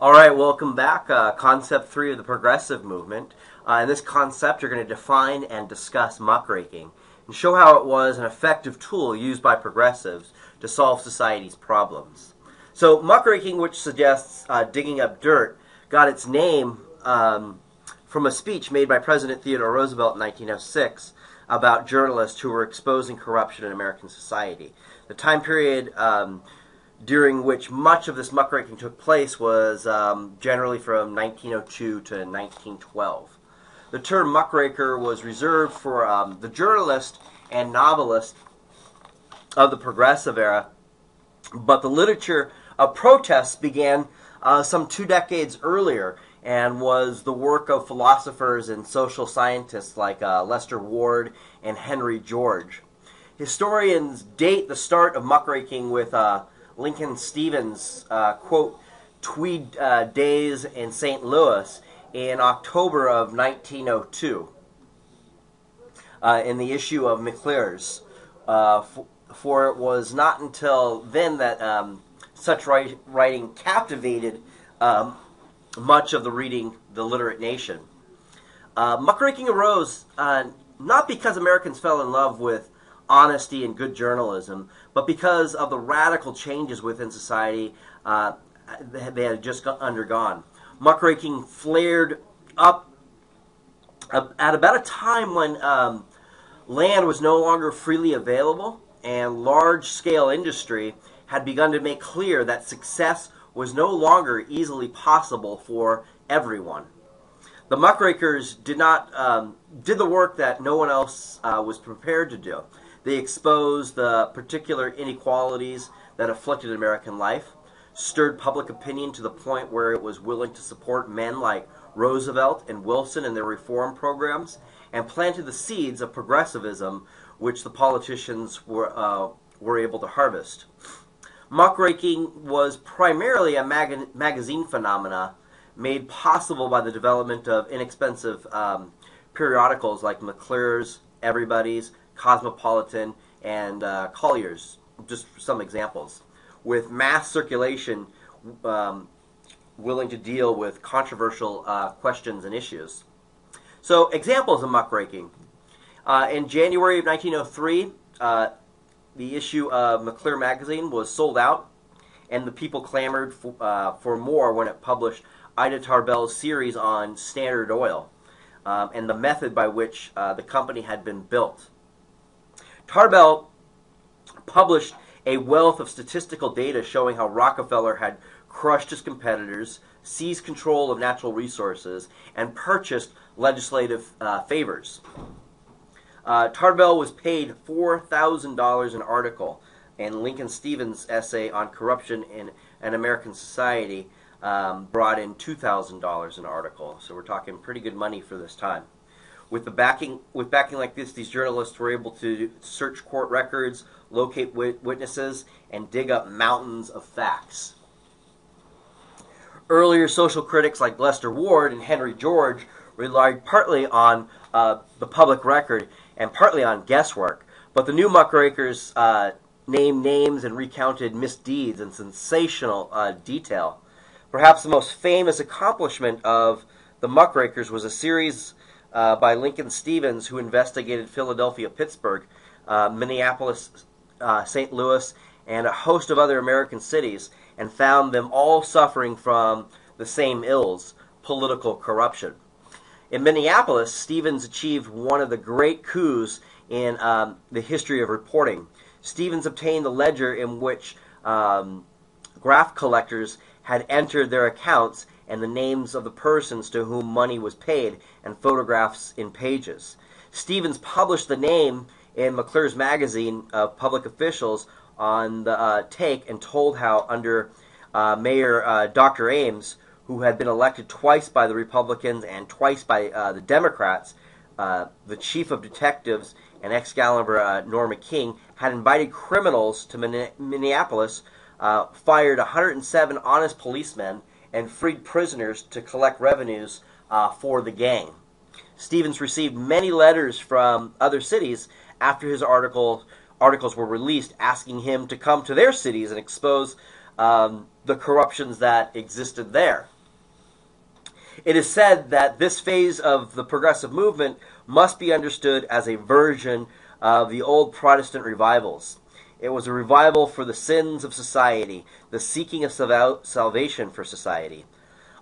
All right, welcome back. Concept 3 of the progressive movement. In this concept, you're going to define and discuss muckraking and show how it was an effective tool used by progressives to solve society's problems. So muckraking, which suggests digging up dirt, got its name from a speech made by President Theodore Roosevelt in 1906 about journalists who were exposing corruption in American society. The time period during which much of this muckraking took place was generally from 1902 to 1912. The term muckraker was reserved for the journalist and novelist of the progressive era, but the literature of protests began some 2 decades earlier and was the work of philosophers and social scientists like Lester Ward and Henry George. Historians date the start of muckraking with Lincoln Stevens' quote, Tweed days in St. Louis in October of 1902 in the issue of Muckrackers. For it was not until then that such writing captivated much of the literate nation. Muckraking arose not because Americans fell in love with honesty and good journalism, but because of the radical changes within society they had just undergone. Muckraking flared up at about a time when land was no longer freely available and large-scale industry had begun to make clear that success was no longer easily possible for everyone. The muckrakers did the work that no one else was prepared to do. They exposed the particular inequalities that afflicted American life, stirred public opinion to the point where it was willing to support men like Roosevelt and Wilson in their reform programs, and planted the seeds of progressivism which the politicians were able to harvest. Muckraking was primarily a magazine phenomena made possible by the development of inexpensive periodicals like Muckrakers, Everybody's, Cosmopolitan, and Collier's, just some examples, with mass circulation willing to deal with controversial questions and issues. So, examples of muckraking. In January of 1903, the issue of McClure magazine was sold out, and the people clamored for more when it published Ida Tarbell's series on Standard Oil and the method by which the company had been built. Tarbell published a wealth of statistical data showing how Rockefeller had crushed his competitors, seized control of natural resources, and purchased legislative favors. Tarbell was paid $4,000 an article, and Lincoln Stevens' essay on corruption in an American society brought in $2,000 an article. So we're talking pretty good money for this time. With backing like this, these journalists were able to search court records, locate witnesses, and dig up mountains of facts. Earlier social critics like Lester Ward and Henry George relied partly on the public record and partly on guesswork, but the new muckrakers named names and recounted misdeeds in sensational detail. Perhaps the most famous accomplishment of the muckrakers was a series by Lincoln Stevens, who investigated Philadelphia, Pittsburgh, Minneapolis, St. Louis, and a host of other American cities, and found them all suffering from the same ills, political corruption. In Minneapolis, Stevens achieved one of the great coups in the history of reporting. Stevens obtained the ledger in which graft collectors had entered their accounts and the names of the persons to whom money was paid, and photographs in pages. Stevens published the name in McClure's magazine of public officials on the take, and told how under Mayor Dr. Ames, who had been elected twice by the Republicans and twice by the Democrats, the chief of detectives and Excalibur Norma King had invited criminals to Minneapolis, fired 107 honest policemen, and freed prisoners to collect revenues for the gang. Stevens received many letters from other cities after his articles were released, asking him to come to their cities and expose the corruptions that existed there. It is said that this phase of the progressive movement must be understood as a version of the old Protestant revivals. It was a revival for the sins of society, the seeking of salvation for society.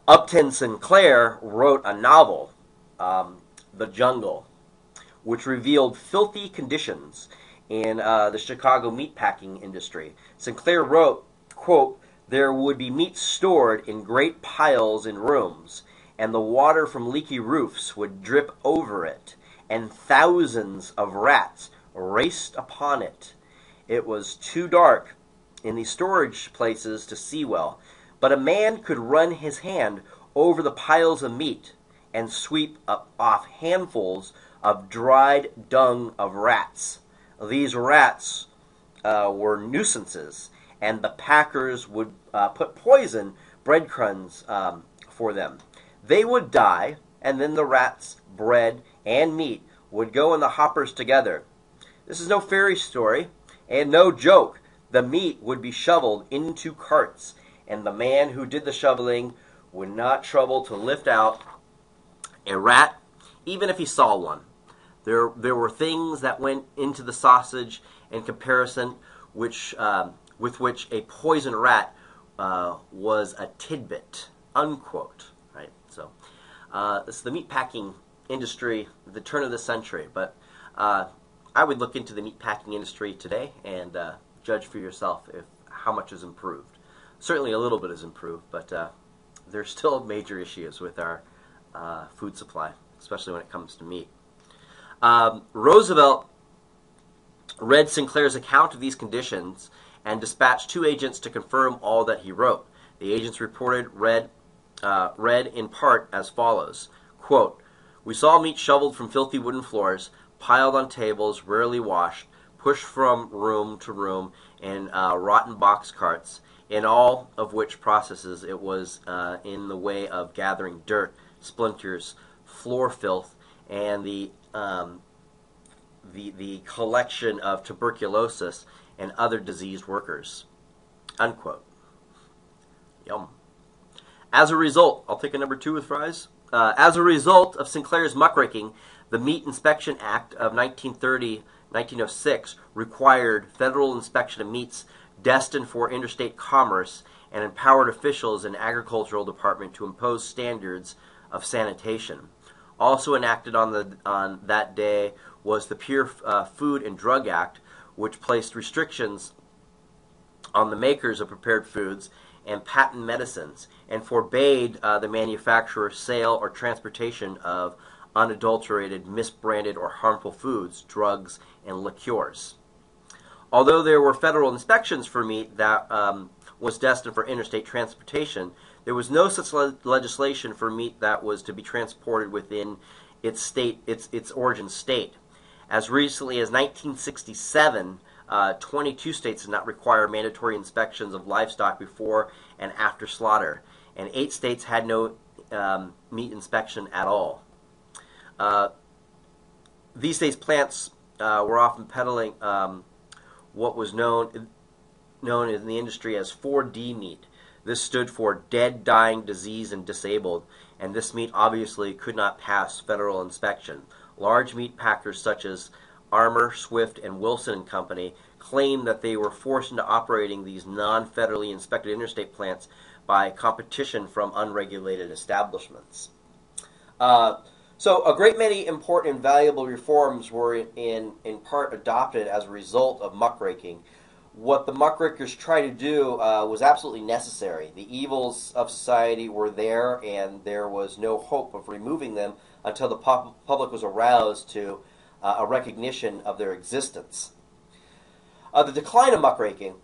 Upton Sinclair wrote a novel, The Jungle, which revealed filthy conditions in the Chicago meatpacking industry. Sinclair wrote, quote, "There would be meat stored in great piles in rooms, and the water from leaky roofs would drip over it, and thousands of rats raced upon it. It was too dark in the storage places to see well, but a man could run his hand over the piles of meat and sweep off handfuls of dried dung of rats. These rats were nuisances, and the packers would put poison breadcrumbs for them. They would die, and then the rats, bread, and meat would go in the hoppers together. This is no fairy story, and no joke. The meat would be shoveled into carts, and the man who did the shoveling would not trouble to lift out a rat, even if he saw one. There were things that went into the sausage in comparison with which a poison rat was a tidbit," unquote. Right? So this is the meatpacking industry at the turn of the century. But I would look into the meatpacking industry today and judge for yourself how much has improved. Certainly a little bit has improved, but there's still major issues with our food supply, especially when it comes to meat. Roosevelt read Sinclair's account of these conditions and dispatched 2 agents to confirm all that he wrote. The agents read in part as follows, quote, "We saw meat shoveled from filthy wooden floors, piled on tables, rarely washed, pushed from room to room in rotten box carts, in all of which processes it was in the way of gathering dirt, splinters, floor filth, and the collection of tuberculosis and other diseased workers," unquote. Yum. As a result, I'll take a number 2 with fries. As a result of Sinclair's muckraking, the Meat Inspection Act of 1906 required federal inspection of meats destined for interstate commerce and empowered officials in the agricultural department to impose standards of sanitation. Also enacted on that day was the Pure Food and Drug Act, which placed restrictions on the makers of prepared foods and patent medicines, and forbade the manufacture, sale, or transportation of unadulterated, misbranded, or harmful foods, drugs, and liqueurs. Although there were federal inspections for meat that was destined for interstate transportation, there was no such legislation for meat that was to be transported within its origin state. As recently as 1967, 22 states did not require mandatory inspections of livestock before and after slaughter, and 8 states had no meat inspection at all. These days, plants were often peddling what was known in the industry as 4D meat. This stood for dead, dying, diseased, and disabled, and this meat obviously could not pass federal inspection. Large meat packers such as Armour, Swift, and Wilson and Company claimed that they were forced into operating these non-federally inspected interstate plants by competition from unregulated establishments. So a great many important and valuable reforms were in part adopted as a result of muckraking. What the muckrakers tried to do was absolutely necessary. The evils of society were there, and there was no hope of removing them until the public was aroused to a recognition of their existence. The decline of muckraking.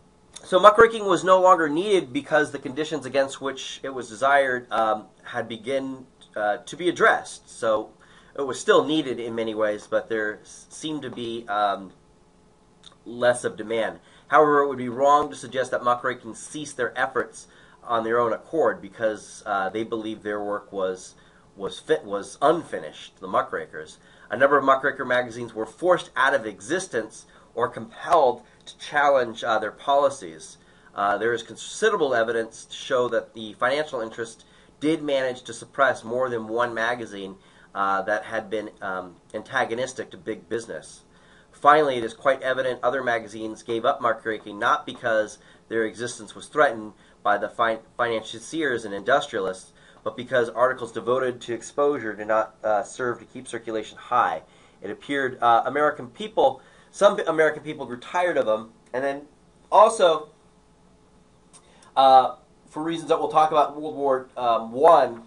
So muckraking was no longer needed because the conditions against which it was desired had begun to be addressed. So it was still needed in many ways, but there seemed to be less of demand. However, it would be wrong to suggest that muckraking ceased their efforts on their own accord because they believed their work was unfinished, the Muckrakers. A number of Muckraker magazines were forced out of existence or compelled to challenge their policies. There is considerable evidence to show that the financial interest did manage to suppress more than one magazine that had been antagonistic to big business. Finally, it is quite evident other magazines gave up muckraking not because their existence was threatened by the financiers and industrialists, but because articles devoted to exposure did not serve to keep circulation high. It appeared some American people grew tired of them, and then also, for reasons that we'll talk about in World War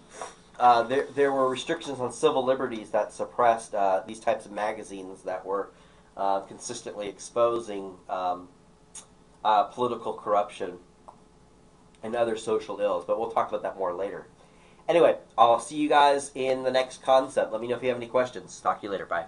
I, there were restrictions on civil liberties that suppressed these types of magazines that were consistently exposing political corruption and other social ills. But we'll talk about that more later. Anyway, I'll see you guys in the next concept. Let me know if you have any questions. Talk to you later. Bye.